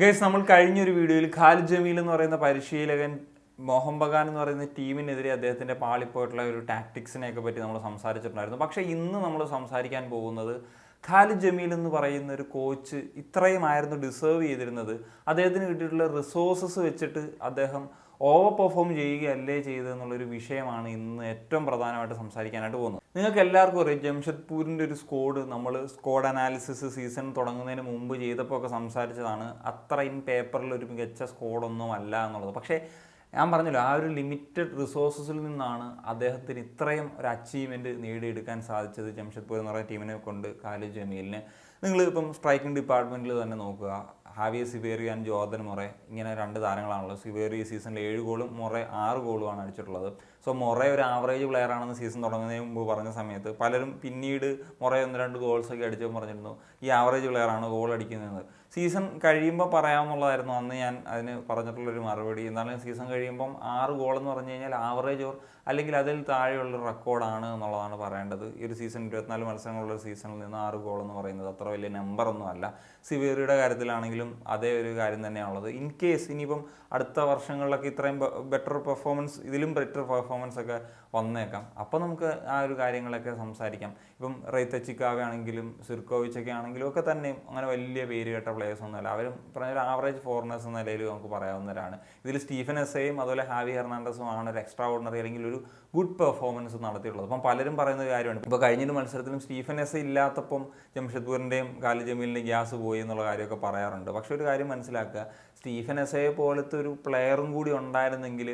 Guys, നമ്മൾ കഴിഞ്ഞൊരു വീഡിയോയിൽ ഖാലിദ് ജമീൽ എന്ന് പറയുന്ന പരിശീലകൻ മോഹൻ ബഗാൻ എന്ന് പറയുന്ന ടീമിനെതിരെ അദ്ദേഹത്തിൻ്റെ പാളിപ്പോയിട്ടുള്ള ഒരു ടാക്ടിക്സിനെയൊക്കെ പറ്റി നമ്മൾ സംസാരിച്ചിട്ടുണ്ടായിരുന്നു. പക്ഷേ ഇന്ന് നമ്മൾ സംസാരിക്കാൻ പോകുന്നത് ഖാലിദ് ജമീൽ എന്ന് പറയുന്ന ഒരു കോച്ച് ഇത്രയുമായിരുന്നു ഡിസേർവ് ചെയ്തിരുന്നത്. അദ്ദേഹത്തിന് കിട്ടിയിട്ടുള്ള റിസോഴ്സസ് വെച്ചിട്ട് അദ്ദേഹം ഓവർ പെർഫോം ചെയ്യുകയല്ലേ ചെയ്തതെന്നുള്ളൊരു വിഷയമാണ് ഇന്ന് ഏറ്റവും പ്രധാനമായിട്ട് സംസാരിക്കാനായിട്ട് പോകുന്നത്. നിങ്ങൾക്ക് എല്ലാവർക്കും അറിയാം, ജംഷഡ്പൂരിൻ്റെ ഒരു നമ്മൾ സ്ക്വാഡ് അനാലിസിസ് സീസൺ തുടങ്ങുന്നതിന് മുമ്പ് ചെയ്തപ്പോൾ ഒക്കെ സംസാരിച്ചതാണ്. അത്ര ഇൻ പേപ്പറിൽ ഒരു മികച്ച സ്ക്വാഡൊന്നും അല്ല എന്നുള്ളത്. പക്ഷേ ഞാൻ പറഞ്ഞല്ലോ, ആ ഒരു ലിമിറ്റഡ് റിസോഴ്സസിൽ നിന്നാണ് അദ്ദേഹത്തിന് ഇത്രയും ഒരു അച്ചീവ്മെൻറ്റ് നേടിയെടുക്കാൻ സാധിച്ചത്. ജംഷഡ്പൂർ എന്ന് പറയുന്ന ടീമിനെ കൊണ്ട് ഖാലിദ് ജമീലിന് നിങ്ങൾ ഇപ്പം സ്ട്രൈക്കിംഗ് ഡിപ്പാർട്ട്മെൻറ്റിൽ തന്നെ നോക്കുക, ഹാവിയ സിവേറി ആൻഡ് ജോർദൻ മൊറെ ഇങ്ങനെ രണ്ട് താരങ്ങളാണല്ലോ. സിവേറി സീസണിൽ 7 ഗോളും മൊറെ 6 ഗോളുമാണ് അടിച്ചിട്ടുള്ളത്. സോ മൊറെ ഒരു ആവറേജ് പ്ലെയർ ആണെന്ന് സീസൺ തുടങ്ങുന്നതിന് മുമ്പ് പറഞ്ഞ സമയത്ത് പലരും പിന്നീട് മൊറെ 1-2 ഗോൾസൊക്കെ അടിച്ചപ്പോൾ പറഞ്ഞിരുന്നു ഈ ആവറേജ് പ്ലെയറാണ് ഗോൾ അടിക്കുന്നത്. സീസൺ കഴിയുമ്പോൾ പറയാമെന്നുള്ളതായിരുന്നു അന്ന് ഞാൻ അതിന് പറഞ്ഞിട്ടുള്ളൊരു മറുപടി. എന്നാലും സീസൺ കഴിയുമ്പം 6 ഗോളെന്ന് പറഞ്ഞു കഴിഞ്ഞാൽ ആവറേജ് ഓർ അല്ലെങ്കിൽ അതിൽ താഴെയുള്ള റെക്കോർഡാണ് എന്നുള്ളതാണ് പറയേണ്ടത്. ഈ ഒരു സീസൺ 24 മത്സരങ്ങളുള്ള സീസണിൽ നിന്ന് 6 ഗോളെന്ന് പറയുന്നത് അത്ര വലിയ നമ്പറൊന്നും അല്ല. സിവേറിയുടെ കാര്യത്തിലാണെങ്കിലും അതേ ഒരു കാര്യം തന്നെയാണുള്ളത്. ഇൻ കേസ് ഇനിയിപ്പം അടുത്ത വർഷങ്ങളിലൊക്കെ ഇത്രയും ബെറ്റർ പെർഫോമൻസ്, ഇതിലും ബെറ്റർ പെർഫോമൻസ് ഒക്കെ വന്നേക്കാം. അപ്പോൾ നമുക്ക് ആ ഒരു കാര്യങ്ങളൊക്കെ സംസാരിക്കാം. ഇപ്പം റെയ്ത്തച്ചിക്കാവ ആണെങ്കിലും സിർക്കോവിച്ചൊക്കെ ആണെങ്കിലും ഒക്കെ തന്നെയും അങ്ങനെ വലിയ പേര് കേട്ട പ്ലേയേഴ്സ് ഒന്നുമല്ല. അവരും പറഞ്ഞ ആവറേജ് ഫോറിനേഴ്സ് എന്ന നിലയിൽ നമുക്ക് പറയാവുന്നവരാണ്. ഇതിൽ സ്റ്റീഫൻ എസ്സയും അതുപോലെ ഹാവി ഹെർണാണ്ടസും ആണ് ഒരു എക്സ്ട്രാ ഓർഡിനറി അല്ലെങ്കിൽ ഒരു ഗുഡ് പെർഫോമൻസ് നടത്തിയിട്ടുള്ളത്. അപ്പം പലരും പറയുന്ന ഒരു കാര്യമാണ്, ഇപ്പോൾ കഴിഞ്ഞൊരു മത്സരത്തിലും സ്റ്റീഫൻ എസ് ഇല്ലാത്തപ്പം ജംഷഡ്പൂരിൻ്റെയും ഖാലിദ് ജമീലിൻ്റെയും ഗ്യാസ് പോയി എന്നുള്ള കാര്യമൊക്കെ പറയാറുണ്ട്. പക്ഷേ ഒരു കാര്യം മനസ്സിലാക്കുക, സ്റ്റീഫൻ എസ്സയെ പോലത്തെ ഒരു പ്ലെയറും കൂടി ഉണ്ടായിരുന്നെങ്കിൽ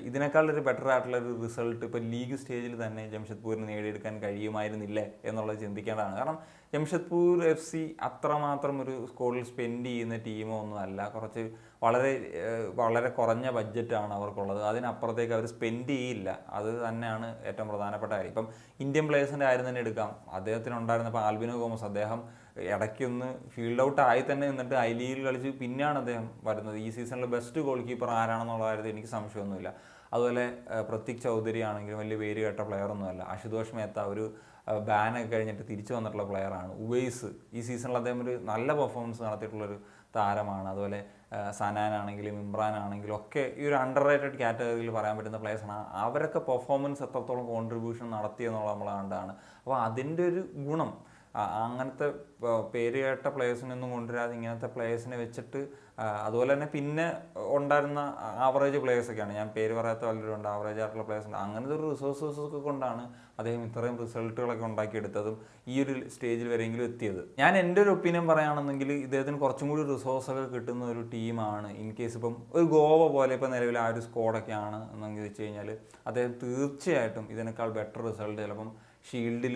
ഇതിനേക്കാളൊരു ബെറ്റർ ആയിട്ടുള്ള ഒരു റിസൾട്ട് ഇപ്പോൾ ലീഗ് സ്റ്റേജിൽ തന്നെ ജംഷഡ്പൂരിന് നേടിയെടുക്കാൻ കഴിയുമായിരുന്നില്ലേ എന്നുള്ളത് ചിന്തിക്കേണ്ടതാണ്. കാരണം ജംഷഡ്പൂർ FC അത്രമാത്രം ഒരു സ്കോഡിൽ സ്പെൻഡ് ചെയ്യുന്ന ടീമോ ഒന്നുമല്ല. കുറച്ച് വളരെ കുറഞ്ഞ ബഡ്ജറ്റാണ് അവർക്കുള്ളത്. അതിനപ്പുറത്തേക്ക് അവർ സ്പെൻഡ് ചെയ്യില്ല. അത് തന്നെയാണ് ഏറ്റവും പ്രധാനപ്പെട്ട കാര്യം. ഇപ്പം ഇന്ത്യൻ പ്ലേയേഴ്സിൻ്റെ കാര്യം തന്നെ എടുക്കാം. അദ്ദേഹത്തിനുണ്ടായിരുന്നപ്പോൾ ആൽബിനോ ഗോമസ്, അദ്ദേഹം ഇടയ്ക്കൊന്ന് ഫീൽഡ് ഔട്ട് ആയി തന്നെ നിന്നിട്ട് ഐ ലീഗിൽ കളിച്ച് പിന്നെയാണ് അദ്ദേഹം വരുന്നത്. ഈ സീസണിലെ ബെസ്റ്റ് ഗോൾ കീപ്പർ ആരാണെന്നുള്ള കാര്യത്തിൽ എനിക്ക് സംശയമൊന്നുമില്ല. അതുപോലെ പ്രതീക് ചൗധരി ആണെങ്കിലും വലിയ പേര് കേട്ട പ്ലെയറൊന്നുമല്ല. അശുതോഷ് മേത്ത ഒരു ബാനൊക്കെ കഴിഞ്ഞിട്ട് തിരിച്ചു വന്നിട്ടുള്ള പ്ലെയറാണ്. ഉവൈസ് ഈ സീസണിൽ അദ്ദേഹം ഒരു നല്ല പെർഫോമൻസ് നടത്തിയിട്ടുള്ളൊരു താരമാണ്. അതുപോലെ സനാൻ ആണെങ്കിലും ഇമ്രാൻ ആണെങ്കിലും ഒക്കെ ഈ ഒരു അണ്ടർ റേറ്റഡ് കാറ്റഗറിയിൽ പറയാൻ പറ്റുന്ന പ്ലെയേഴ്സാണ്. അവരൊക്കെ പെർഫോമൻസ് എത്രത്തോളം കോൺട്രിബ്യൂഷൻ നടത്തിയെന്നുള്ളത് നമ്മൾ കണ്ടാണ്. അപ്പോൾ അതിൻ്റെ ഒരു ഗുണം അങ്ങനത്തെ പേര് കേട്ട പ്ലേയേഴ്സിനൊന്നും കൊണ്ടുവരാതെ ഇങ്ങനത്തെ പ്ലേയേഴ്സിനെ വെച്ചിട്ട്, അതുപോലെ തന്നെ പിന്നെ ഉണ്ടായിരുന്ന ആവറേജ് പ്ലേയേഴ്സൊക്കെയാണ്, ഞാൻ പേര് പറയാത്ത പലരും ഉണ്ട്, ആവറേജ് ആയിട്ടുള്ള പ്ലേയേഴ്സ് ഉണ്ട്. അങ്ങനത്തെ ഒരു റിസോഴ്സസൊക്കെ കൊണ്ടാണ് അദ്ദേഹം ഇത്രയും റിസൾട്ടുകളൊക്കെ ഉണ്ടാക്കിയെടുത്തതും ഈ ഒരു സ്റ്റേജിൽ വരെയെങ്കിലും എത്തിയത്. ഞാൻ എൻ്റെ ഒരു ഒപ്പീനിയൻ പറയുകയാണെന്നെങ്കിൽ ഇദ്ദേഹത്തിന് കുറച്ചും കൂടി റിസോഴ്സൊക്കെ കിട്ടുന്ന ഒരു ടീമാണ്. ഇൻ കേസ് ഇപ്പം ഒരു ഗോവ പോലെ ഇപ്പോൾ നിലവിൽ ആ ഒരു സ്ക്വാഡൊക്കെ ആണ് എന്നെങ്കിൽ വെച്ച് കഴിഞ്ഞാൽ അദ്ദേഹം തീർച്ചയായിട്ടും ഇതിനേക്കാൾ ബെറ്റർ റിസൾട്ട് ചിലപ്പം ഷീൽഡിൽ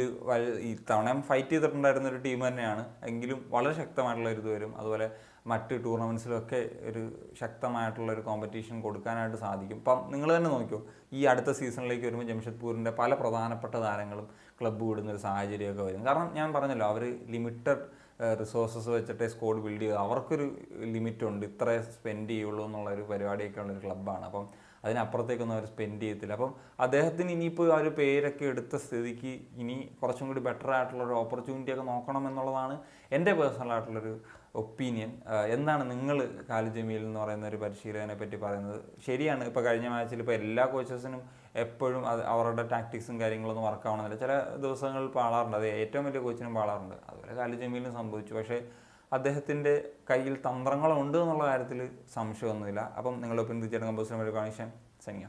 ഇത്തവണ ഫൈറ്റ് ചെയ്തിട്ടുണ്ടായിരുന്ന ഒരു ടീം തന്നെയാണ്. എങ്കിലും വളരെ ശക്തമായിട്ടുള്ള ഒരു ഇത് വരും. അതുപോലെ മറ്റ് ടൂർണമെൻറ്റ്സിലൊക്കെ ഒരു ശക്തമായിട്ടുള്ള ഒരു കോമ്പറ്റീഷൻ കൊടുക്കാനായിട്ട് സാധിക്കും. ഇപ്പം നിങ്ങൾ തന്നെ നോക്കിയോ, ഈ അടുത്ത സീസണിലേക്ക് വരുമ്പോൾ ജംഷഡ്പൂരിൻ്റെ പല പ്രധാനപ്പെട്ട താരങ്ങളും ക്ലബ്ബ് വിടുന്നൊരു സാഹചര്യമൊക്കെ വരും. കാരണം ഞാൻ പറഞ്ഞല്ലോ, അവർ ലിമിറ്റഡ് റിസോഴ്സസ് വെച്ചിട്ട് സ്ക്വാഡ് ബിൽഡ് ചെയ്ത് അവർക്കൊരു ലിമിറ്റുണ്ട്, ഇത്രേ സ്പെൻഡ് ചെയ്യുള്ളൂ എന്നുള്ളൊരു പരിപാടിയൊക്കെ ഉള്ളൊരു ക്ലബ്ബാണ്. അപ്പം അതിനപ്പുറത്തേക്കൊന്നും അവർ സ്പെൻഡ് ചെയ്യത്തില്ല. അപ്പം അദ്ദേഹത്തിന് ഇനിയിപ്പോൾ ആ ഒരു പേരൊക്കെ എടുത്ത സ്ഥിതിക്ക് ഇനി കുറച്ചും കൂടി ബെറ്റർ ആയിട്ടുള്ളൊരു ഓപ്പർച്യൂണിറ്റിയൊക്കെ നോക്കണം എന്നുള്ളതാണ് എൻ്റെ പേഴ്സണലായിട്ടുള്ളൊരു ഒപ്പീനിയൻ. എന്താണ് നിങ്ങൾ ഖാലിദ് ജമീൽ എന്ന് പറയുന്ന ഒരു പരിശീലകനെ പറ്റി പറയുന്നത്? ശരിയാണ്, ഇപ്പോൾ കഴിഞ്ഞ മാച്ചിൽ ഇപ്പോൾ എല്ലാ കോച്ചസിനും എപ്പോഴും അവരുടെ ടാക്ടിക്സും കാര്യങ്ങളൊന്നും വർക്കാവണമെന്നില്ല. ചില ദിവസങ്ങളിൽ പാളാറുണ്ട്, അത് ഏറ്റവും വലിയ കോച്ചിനും പാളാറുണ്ട്. അതുപോലെ ഖാലിദ് ജമീലിനും സംഭവിച്ചു. പക്ഷേ അദ്ദേഹത്തിൻ്റെ കയ്യിൽ തന്ത്രങ്ങളുണ്ട് എന്നുള്ള കാര്യത്തിൽ സംശയമൊന്നുമില്ല. അപ്പം നിങ്ങളുടെ ഒപ്പീനിയൻ തീർച്ചയായിട്ടും കമ്പോസിന് ഒരു കണക്ഷൻ സൈനിക.